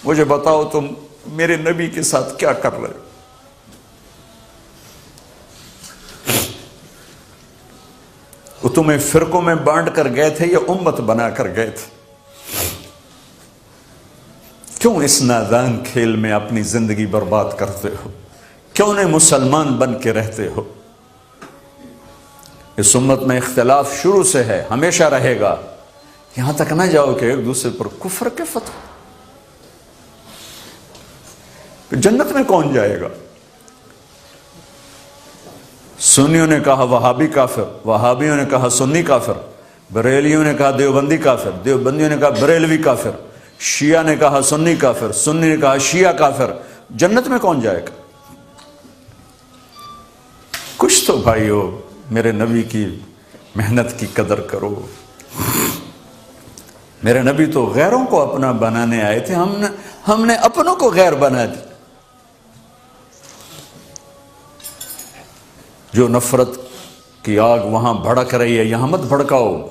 مجھے بتاؤ تم میرے نبی کے ساتھ کیا کر رہے ہو؟ وہ تمہیں فرقوں میں بانٹ کر گئے تھے یا امت بنا کر گئے تھے؟ کیوں اس نادان کھیل میں اپنی زندگی برباد کرتے ہو؟ کیوں نہیں مسلمان بن کے رہتے ہو؟ اس امت میں اختلاف شروع سے ہے، ہمیشہ رہے گا، یہاں تک نہ جاؤ کہ ایک دوسرے پر کفر کے فتوے۔ جنت میں کون جائے گا؟ سنیوں نے کہا وہابی کافر، وہابیوں نے کہا سنی کافر، بریلیوں نے کہا دیوبندی کافر، دیوبندیوں نے کہا بریلوی کافر، شیعہ نے کہا سنی کافر، سنی نے کہا شیعہ کافر۔ جنت میں کون جائے گا؟ کچھ تو بھائیو میرے نبی کی محنت کی قدر کرو۔ میرے نبی تو غیروں کو اپنا بنانے آئے تھے، ہم نے اپنوں کو غیر بنا دی۔ جو نفرت کی آگ وہاں بھڑک رہی ہے، یہاں مت بھڑکاؤ۔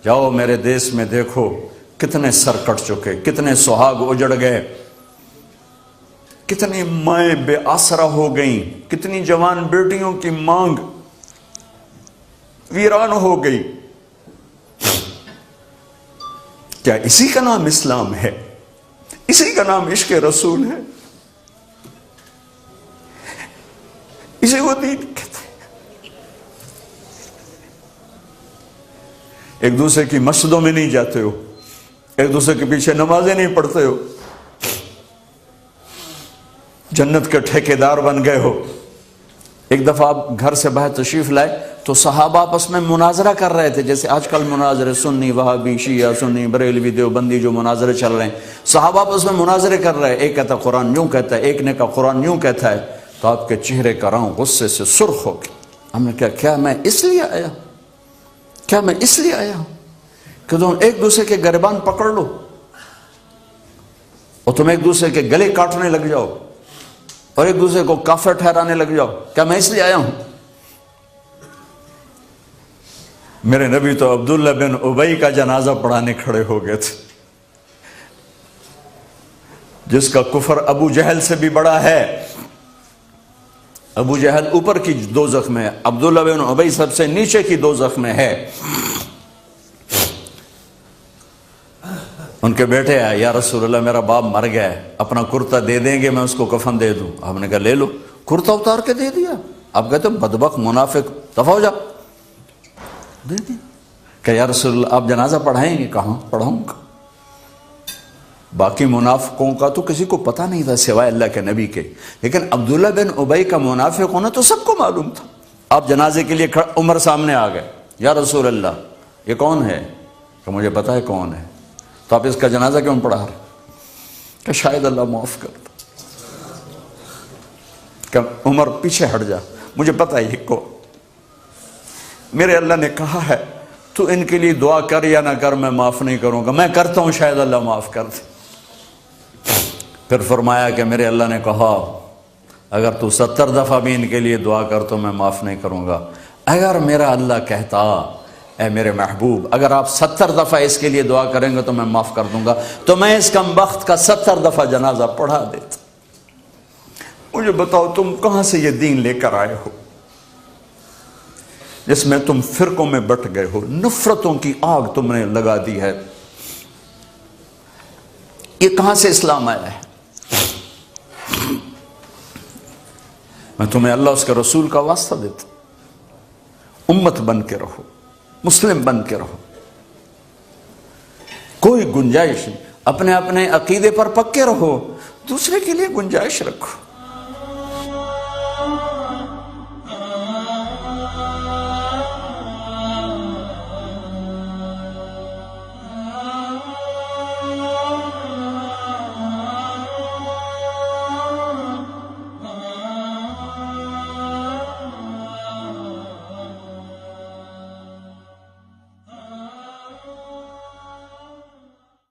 جاؤ میرے دیس میں دیکھو کتنے سر کٹ چکے، کتنے سہاگ اجڑ گئے، کتنی مائیں بے آسرا ہو گئیں، کتنی جوان بیٹیوں کی مانگ ویران ہو گئی۔ کیا اسی کا نام اسلام ہے؟ اسی کا نام عشق رسول ہے؟ اسی کو دین کہتے ہیں؟ ایک دوسرے کی مسجدوں میں نہیں جاتے ہو، ایک دوسرے کے پیچھے نمازیں نہیں پڑھتے ہو، جنت کے ٹھیکیدار بن گئے ہو۔ ایک دفعہ آپ گھر سے باہر تشریف لائے تو صحابہ آپس میں مناظرہ کر رہے تھے، جیسے آج کل مناظرے سنی وہابی شیعہ، سنی بریلوی دیوبندی جو مناظرے چل رہے ہیں، صحابہ آپس میں مناظرے کر رہے ہیں۔ ایک کہتا قرآن یوں کہتا ہے، ایک نے کہا قرآن یوں کہتا ہے، تو آپ کے چہرے کا رنگ غصے سے سرخ ہو گیا۔ ہم نے کہا کیا میں اس لیے آیا ہوں کہ تم ایک دوسرے کے گریبان پکڑ لو اور تم ایک دوسرے کے گلے کاٹنے لگ جاؤ اور ایک دوسرے کو کافر ٹھہرانے لگ جاؤ؟ کیا میں اس لیے آیا ہوں؟ میرے نبی تو عبداللہ بن ابی کا جنازہ پڑھانے کھڑے ہو گئے تھے، جس کا کفر ابو جہل سے بھی بڑا ہے۔ ابو جہل اوپر کی دوزخ میں ہے، عبداللہ بن ابی سب سے نیچے کی دوزخ میں ہے۔ ان کے بیٹے آئے، یا رسول اللہ میرا باپ مر گیا ہے، اپنا کرتا دے دیں گے، میں اس کو کفن دے دوں؟ آپ نے کہا لے لو۔ کرتا اتار کے دے دیا۔ آپ کہتے بدبخت منافق، دفع ہو جا، دے دیا۔ کہ یا رسول اللہ آپ جنازہ پڑھائیں گے؟ کہاں پڑھاؤں گا۔ باقی منافقوں کا تو کسی کو پتہ نہیں تھا سوائے اللہ کے نبی کے، لیکن عبداللہ بن ابی کا منافق ہونا تو سب کو معلوم تھا۔ آپ جنازے کے لیے عمر سامنے آ گئے، یا رسول اللہ یہ کون ہے؟ کہ مجھے پتہ ہے کون ہے، تو آپ اس کا جنازہ کیوں پڑھا رہے؟ کہ شاید اللہ معاف کر دے۔ کہ عمر پیچھے ہٹ جا، مجھے پتہ ہے یہ کو، میرے اللہ نے کہا ہے تو ان کے لیے دعا کر یا نہ کر، میں معاف نہیں کروں گا، میں کرتا ہوں شاید اللہ معاف کر دے۔ پھر فرمایا کہ میرے اللہ نے کہا اگر تو 70 دفعہ بھی ان کے لیے دعا کر تو میں معاف نہیں کروں گا۔ اگر میرا اللہ کہتا اے میرے محبوب اگر آپ 70 دفعہ اس کے لیے دعا کریں گے تو میں معاف کر دوں گا، تو میں اس کم بخت کا 70 دفعہ جنازہ پڑھا دیتا۔ مجھے بتاؤ تم کہاں سے یہ دین لے کر آئے ہو جس میں تم فرقوں میں بٹ گئے ہو، نفرتوں کی آگ تم نے لگا دی ہے؟ یہ کہاں سے اسلام آیا ہے؟ میں تمہیں اللہ اس کے رسول کا واسطہ دیتا ہوں، امت بن کے رہو، مسلم بن کے رہو، کوئی گنجائش نہیں، اپنے عقیدے پر پکے رہو، دوسرے کے لیے گنجائش رکھو۔